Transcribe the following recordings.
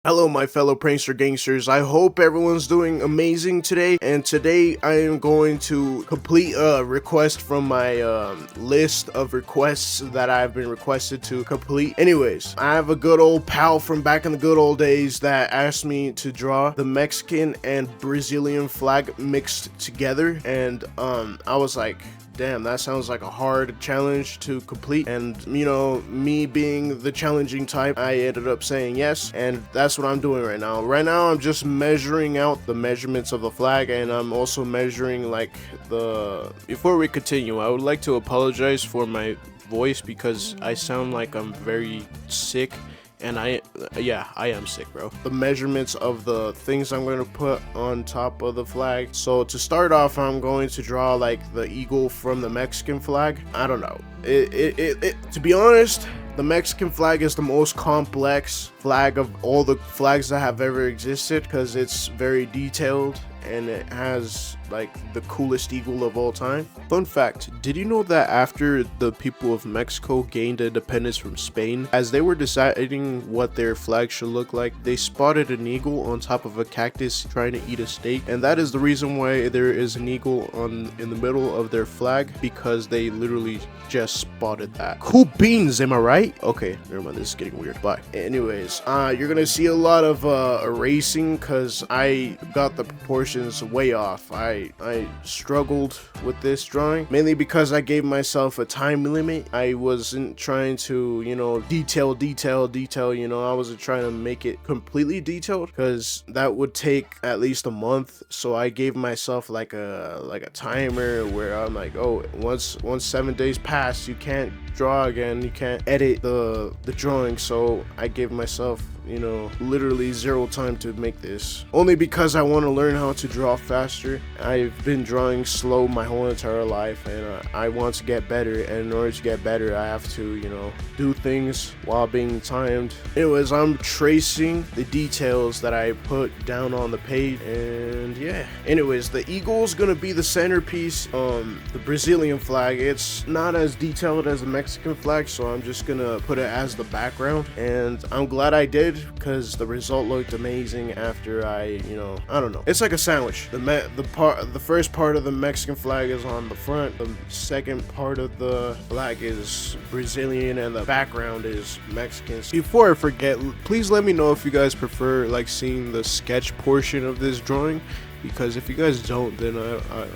Hello, my fellow prankster gangsters. I hope everyone's doing amazing today. And today I am going to complete a request from my list of requests that I've been requested to complete. Anyways, I have a good old pal from back in the good old days that asked me to draw the Mexican and Brazilian flag mixed together. And I was like, damn, that sounds like a hard challenge to complete. And you know, me being the challenging type, I ended up saying yes, and that's what I'm doing right now. Right now I'm just measuring out the measurements of the flag, and I'm also measuring like before we continue, I would like to apologize for my voice because I sound like I'm very sick. And I am sick, bro. The measurements of the things I'm going to put on top of the flag. So to start off, I'm going to draw like the eagle from the Mexican flag. I don't know. To be honest, the Mexican flag is the most complex flag of all the flags that have ever existed because it's very detailed and it has like the coolest eagle of all time. Fun fact, did you know that after the people of Mexico gained independence from Spain, as they were deciding what their flag should look like, they spotted an eagle on top of a cactus trying to eat a steak? And that is the reason why there is an eagle in the middle of their flag, because they literally just spotted that. Cool beans, am I right? Okay, never mind, this is getting weird. Bye. Anyways, you're gonna see a lot of erasing because I got the proportions way off. I struggled with this drawing, mainly because I gave myself a time limit. I wasn't trying to, you know, detail, you know, I wasn't trying to make it completely detailed because that would take at least a month. So I gave myself like a timer where I'm like, oh, once 7 days pass, you can't draw again, you can't edit the drawing. So I gave myself, you know, literally 0 time to make this, only because I want to learn how to draw faster. I've been drawing slow my whole entire life, and I want to get better, and in order to get better I have to, you know, do things while being timed. Anyways, I'm tracing the details that I put down on the page, and yeah. Anyways, the eagle's gonna be the centerpiece. The Brazilian flag, it's not as detailed as the Mexican flag, so I'm just gonna put it as the background, and I'm glad I did because the result looked amazing after I don't know. It's like a sandwich. The first part of the Mexican flag is on the front, the second part of the flag is Brazilian, and the background is Mexican. Before I forget, please let me know if you guys prefer like seeing the sketch portion of this drawing, because if you guys don't, then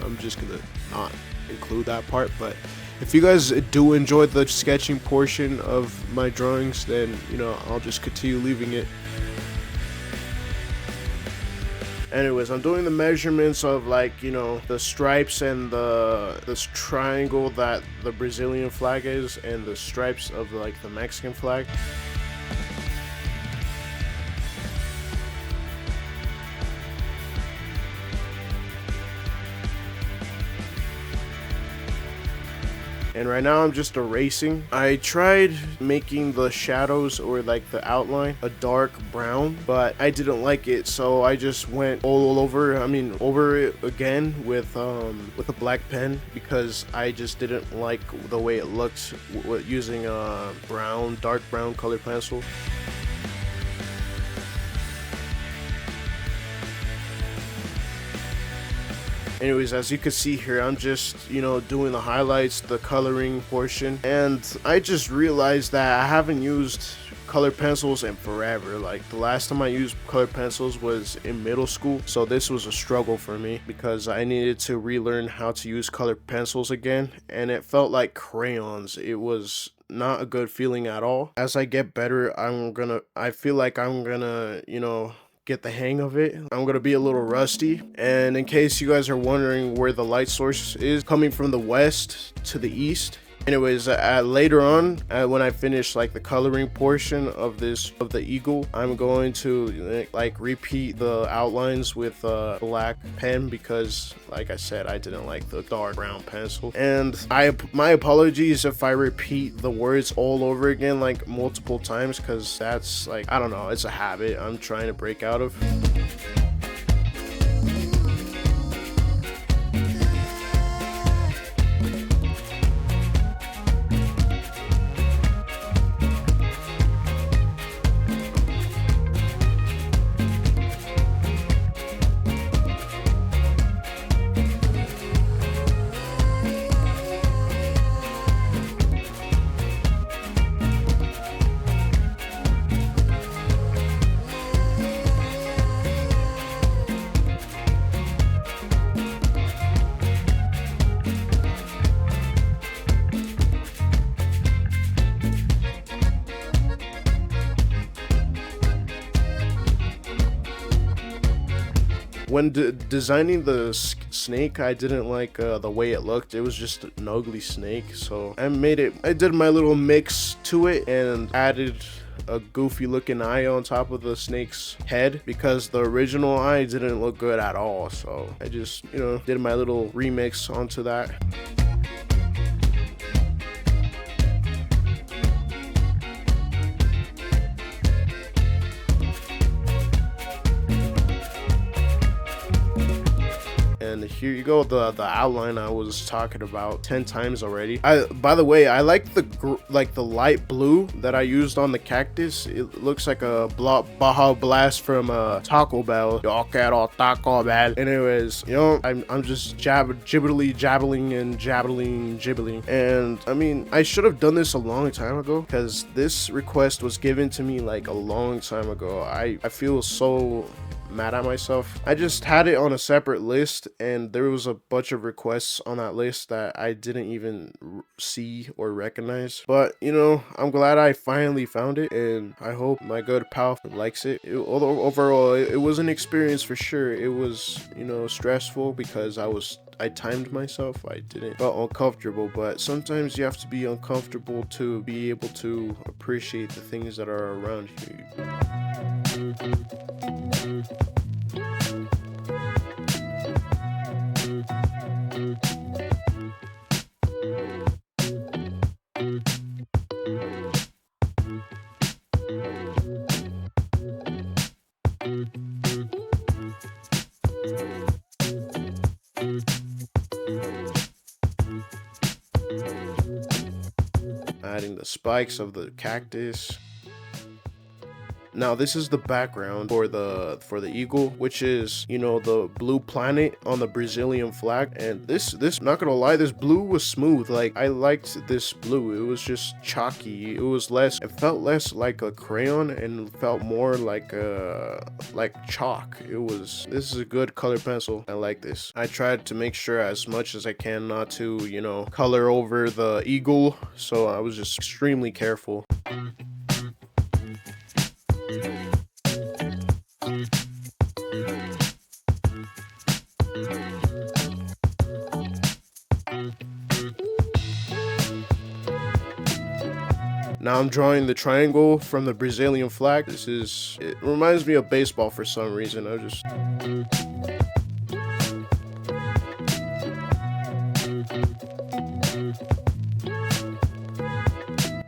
I'm just gonna not include that part. But if you guys do enjoy the sketching portion of my drawings, then, you know, I'll just continue leaving it. Anyways, I'm doing the measurements of, like, you know, the stripes and this triangle that the Brazilian flag is, and the stripes of like the Mexican flag. And right now I'm just erasing. I tried making the shadows or like the outline a dark brown, but I didn't like it, so I just went over it again with a black pen, because I just didn't like the way it looked using a dark brown colored pencil. Anyways, as you can see here, I'm just, you know, doing the highlights, the coloring portion, and I just realized that I haven't used colored pencils in forever. Like, the last time I used colored pencils was in middle school, so this was a struggle for me because I needed to relearn how to use colored pencils again, and it felt like crayons. It was not a good feeling at all. As I get better, I feel like I'm gonna, you know, get the hang of it. I'm gonna be a little rusty, and in case you guys are wondering where the light source is, coming from the west to the east. Anyways, later on, when I finish like the coloring portion of the eagle, I'm going to like repeat the outlines with a black pen, because like I said, I didn't like the dark brown pencil. And my apologies if I repeat the words all over again like multiple times, because that's like, I don't know, it's a habit I'm trying to break out of. When designing the snake, I didn't like the way it looked. It was just an ugly snake, so I did my little mix to it and added a goofy looking eye on top of the snake's head, because the original eye didn't look good at all. So I just, you know, did my little remix onto that. And here you go, the outline I was talking about 10 times already. By the way, I like the light blue that I used on the cactus. It looks like a Baja Blast from Taco Bell. Yo quiero Taco Bell. Anyways, you know, I'm just jabbling. And I mean, I should have done this a long time ago, because this request was given to me like a long time ago. I feel so mad at myself. I just had it on a separate list, and there was a bunch of requests on that list that I didn't even see or recognize. But you know, I'm glad I finally found it, and I hope my good pal likes it. Although overall it was an experience for sure. It was, you know, stressful because I timed myself. I didn't felt uncomfortable, but sometimes you have to be uncomfortable to be able to appreciate the things that are around you. Adding the spikes of the cactus. Now this is the background for the eagle, which is, you know, the blue planet on the Brazilian flag. And this not gonna lie, this blue was smooth. Like, I liked this blue. It was just chalky. It felt less like a crayon and felt more like chalk. This is a good color pencil. I like this. I tried to make sure as much as I can not to, you know, color over the eagle, so I was just extremely careful. Now I'm drawing the triangle from the Brazilian flag. It reminds me of baseball for some reason.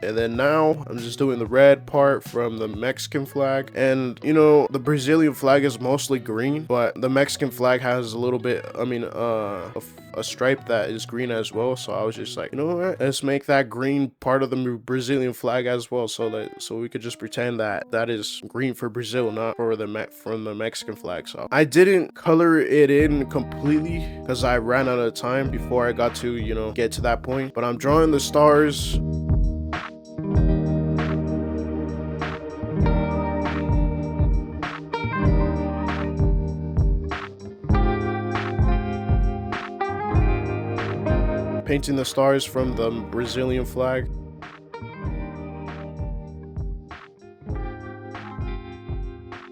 And then now I'm just doing the red part from the Mexican flag. And you know, the Brazilian flag is mostly green, but the Mexican flag has a little bit, a stripe that is green as well. So I was just like, you know what, let's make that green part of the Brazilian flag as well, so we could just pretend that is green for Brazil, not for from the Mexican flag. So I didn't color it in completely because I ran out of time before I got to, you know, get to that point. But I'm drawing the stars. Painting the stars from the Brazilian flag.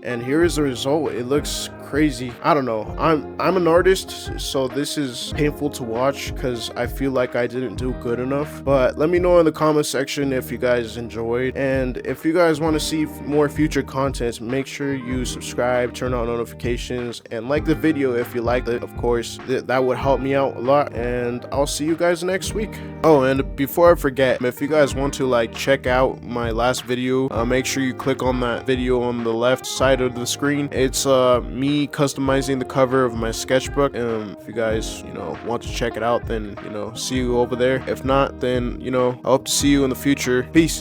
And here is the result. It looks crazy. I don't know. I'm an artist, so this is painful to watch because I feel like I didn't do good enough. But let me know in the comment section if you guys enjoyed, and if you guys want to see more future content, make sure you subscribe, turn on notifications, and like the video if you liked it. Of course, that would help me out a lot, and I'll see you guys next week. Oh, and before I forget, if you guys want to like check out my last video, make sure you click on that video on the left side of the screen. It's me customizing the cover of my sketchbook. If you guys, you know, want to check it out, then, you know, see you over there. If not, then, you know, I hope to see you in the future. Peace.